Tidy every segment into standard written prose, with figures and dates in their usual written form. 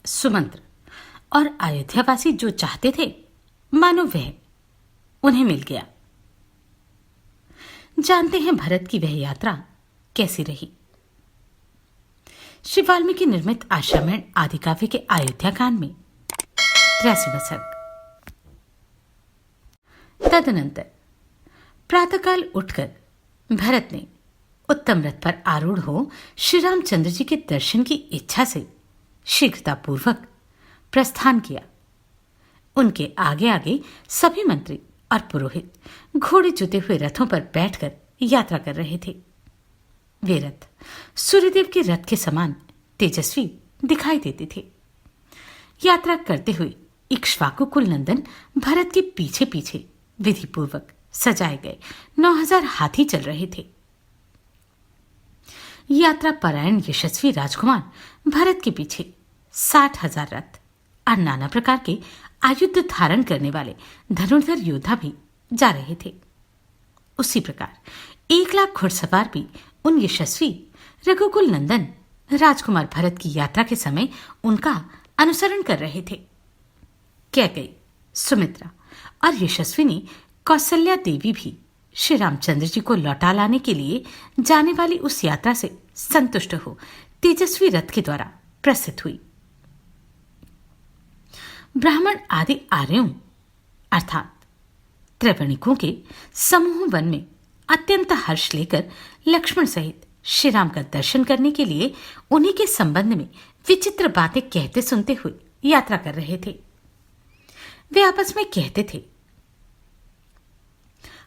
सुमंत्र और अयोध्यावासी जो चाहते थे, मानो वह उन्हें मिल गया। जानते हैं भरत की वह यात्रा कैसी रही। श्री वाल्मीकि निर्मित आश्रमण आदि काव्य के अयोध्या कांड में 83वां सर्ग। तदनंतर प्रातःकाल उठकर भरत ने उत्तम रथ पर आरूढ़ हो श्री रामचंद्र जी के दर्शन की इच्छा से शीघ्रतापूर्वक प्रस्थान किया। उनके आगे आगे सभी मंत्री और पुरोहित घोड़े जुते हुए रथों पर बैठकर यात्रा कर रहे थे। वे रथ सूर्यदेव के रथ के समान तेजस्वी दिखाई देते थे। यात्रा करते हुए इक्ष्वाकु कुल नंदन भरत के पीछे पीछे विधिपूर्वक सजाए गए 9000 हाथी चल रहे थे। यात्रा परायण यशस्वी राजकुमार भरत के पीछे 60,000 रथ और नाना प्रकार के आयुध धारण करने वाले धनुर्धर योद्धा भी जा रहे थे। उसी प्रकार 1,00,000 घुड़सवार भी उन यशस्वी रघुकुल नंदन राजकुमार भरत की यात्रा के समय उनका अनुसरण कर रहे थे। कैकेयी, सुमित्रा और यशस्विनी कौसल्या देवी भी श्री रामचंद्र जी को लौटा लाने के लिए जाने वाली उस यात्रा से संतुष्ट हो तेजस्वी रथ के द्वारा प्रस्थित हुई। ब्राह्मण आदि आर्यों अर्थात त्रैवणिकों के समूह वन में अत्यंत हर्ष लेकर लक्ष्मण सहित श्री राम का दर्शन करने के लिए उन्हीं के संबंध में विचित्र बातें कहते सुनते हुए यात्रा कर रहे थे। वे आपस में कहते थे,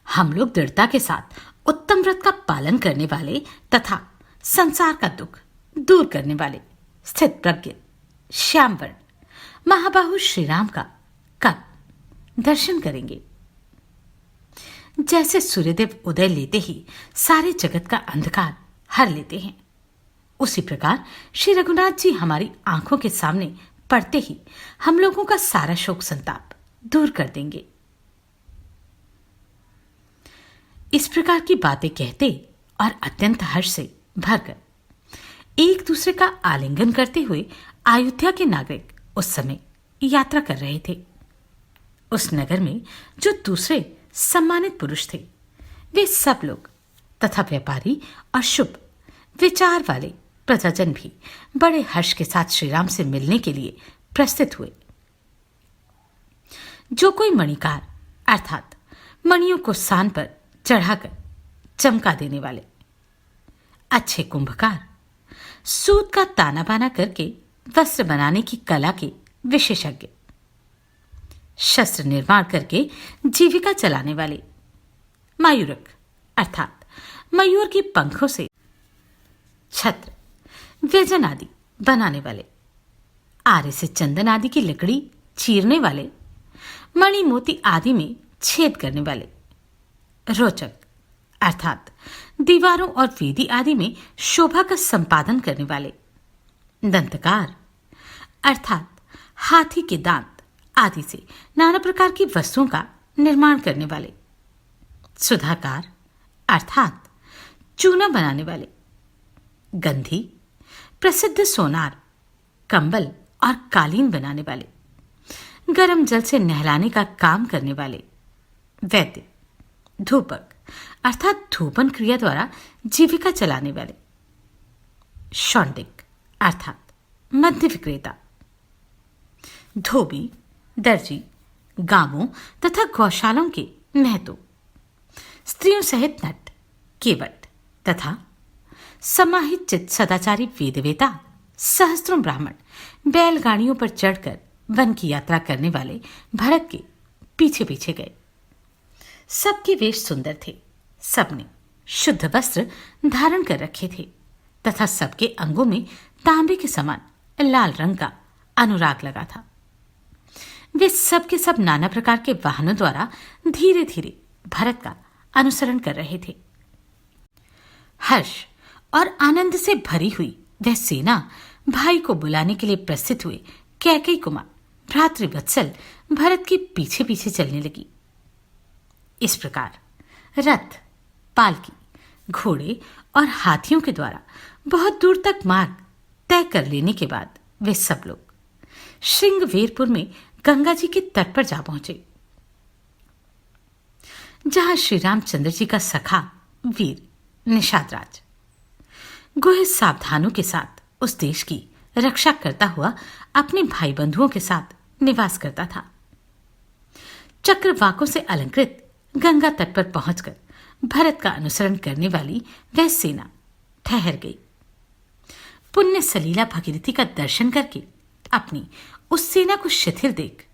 हम लोग दृढ़ता के साथ उत्तम व्रत का पालन करने वाले तथा संसार का दुख दूर करने वाले स्थित प्रज्ञ श्यामवर्ण महाबाहु श्री राम का कब दर्शन करेंगे। जैसे सूर्यदेव उदय लेते ही सारे जगत का अंधकार हर लेते हैं, उसी प्रकार श्री रघुनाथ जी हमारी आंखों के सामने पड़ते ही हम लोगों का सारा शोक संताप दूर कर देंगे। इस प्रकार की बातें कहते और अत्यंत हर्ष से भरकर एक दूसरे का आलिंगन करते हुए अयोध्या के नागरिक उस समय यात्रा कर रहे थे। उस नगर में जो दूसरे सम्मानित पुरुष थे, वे सब लोग तथा व्यापारी और शुभ विचार वाले प्रजाजन भी बड़े हर्ष के साथ श्री राम से मिलने के लिए प्रस्थित हुए। जो कोई मणिकार अर्थात मणियों को सान पर चढ़ाकर चमका देने वाले, अच्छे कुंभकार, सूत का ताना बाना करके वस्त्र बनाने की कला के विशेषज्ञ, शस्त्र निर्माण करके जीविका चलाने वाले, मयूरक अर्थात मयूर की पंखों से छत्र, व्यजन आदि बनाने वाले, आरे से चंदन आदि की लकड़ी चीरने वाले, मणि मोती आदि में छेद करने वाले, रोचक अर्थात दीवारों और वेदी आदि में शोभा का संपादन करने वाले, दंतकार अर्थात हाथी के दांत आदि से नाना प्रकार की वस्तुओं का निर्माण करने वाले, सुधाकार अर्थात चूना बनाने वाले, गंधी, प्रसिद्ध सोनार, कंबल और कालीन बनाने वाले, गर्म जल से नहलाने का काम करने वाले, वैद्य, धूपक अर्थात धूपन क्रिया द्वारा जीविका चलाने वाले, शौंडिक अर्थात मध्य विक्रेता, धोबी, दर्जी, गांवों तथा गौशालों के महतो, स्त्रियों सहित नट, केवट तथा समाहित चित्त सदाचारी वेदवेता सहस्त्रों ब्राह्मण बैलगाड़ियों पर चढ़कर वन की यात्रा करने वाले भरत के पीछे पीछे गए। सबके वेश सुंदर थे, सबने शुद्ध वस्त्र धारण कर रखे थे तथा सबके अंगों में तांबे के समान लाल रंग का अनुराग लगा था। वे सब के सब नाना प्रकार के वाहनों द्वारा धीरे धीरे भरत का अनुसरण कर रहे थे। हर्ष और आनंद से भरी हुई वह सेना भाई को बुलाने के लिए प्रस्थित हुए कैकेयी कुमार भ्रातृवत्सल भरत के पीछे पीछे चलने लगी। इस प्रकार रथ, पालकी, घोड़े और हाथियों के द्वारा बहुत दूर तक मार्ग तय कर लेने के बाद वे सब लोग श्रृंगवेरपुर में गंगा जी के तट पर जा पहुंचे, जहां श्री रामचंद्र जी का सखा वीर निषादराज गुहे सावधानों के साथ उस देश की रक्षा करता हुआ अपने भाई बंधुओं के साथ निवास करता था। चक्रवाकों से अलंकृत गंगा तट पर पहुंचकर भरत का अनुसरण करने वाली वह सेना ठहर गई। पुण्य सलीला भगीरथी का दर्शन करके अपनी उस सेना को शिथिल देख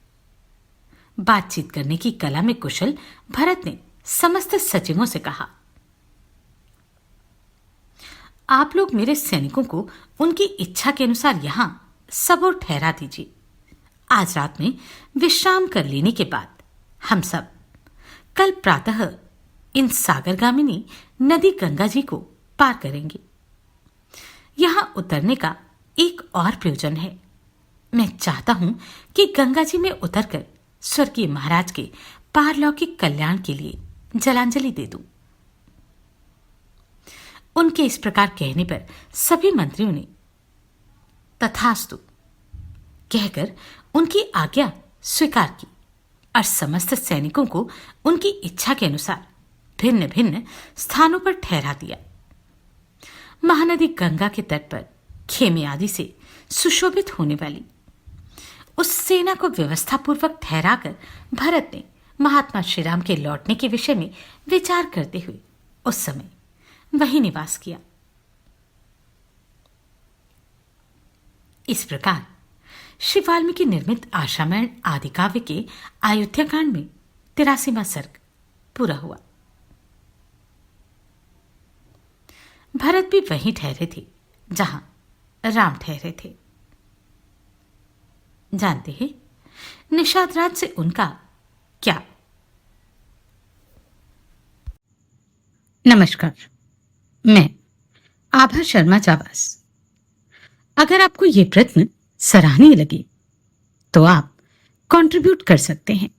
बातचीत करने की कला में कुशल भरत ने समस्त सचिवों से कहा, आप लोग मेरे सैनिकों को उनकी इच्छा के अनुसार यहां सबोर ठहरा दीजिए। आज रात में विश्राम कर लेने के बाद हम सब कल प्रातः इन सागरगामिनी नदी गंगा जी को पार करेंगे। यहां उतरने का एक और प्रयोजन है। मैं चाहता हूं कि गंगा जी में उतरकर स्वर्गीय महाराज के पारलौकिक कल्याण के लिए जलांजलि दे दूं। उनके इस प्रकार कहने पर सभी मंत्रियों ने तथास्तु कहकर उनकी आज्ञा स्वीकार की और समस्त सैनिकों को उनकी इच्छा के अनुसार भिन्न भिन्न स्थानों पर ठहरा दिया। महानदी गंगा के तट पर खेमे आदि से सुशोभित होने वाली उस सेना को व्यवस्थापूर्वक ठहराकर भरत ने महात्मा श्रीराम के लौटने के विषय में विचार करते हुए उस समय वहीं निवास किया। इस प्रकार श्री वाल्मीकि निर्मित आशामयण आदि काव्य के अयोध्या कांड में 83वां सर्ग पूरा हुआ। भरत भी वहीं ठहरे थे जहां राम ठहरे थे। जानते हैं निषादराज से उनका क्या? नमस्कार, मैं आभा शर्मा जावास। अगर आपको ये प्रश्न सराहनीय लगे तो आप कंट्रीब्यूट कर सकते हैं।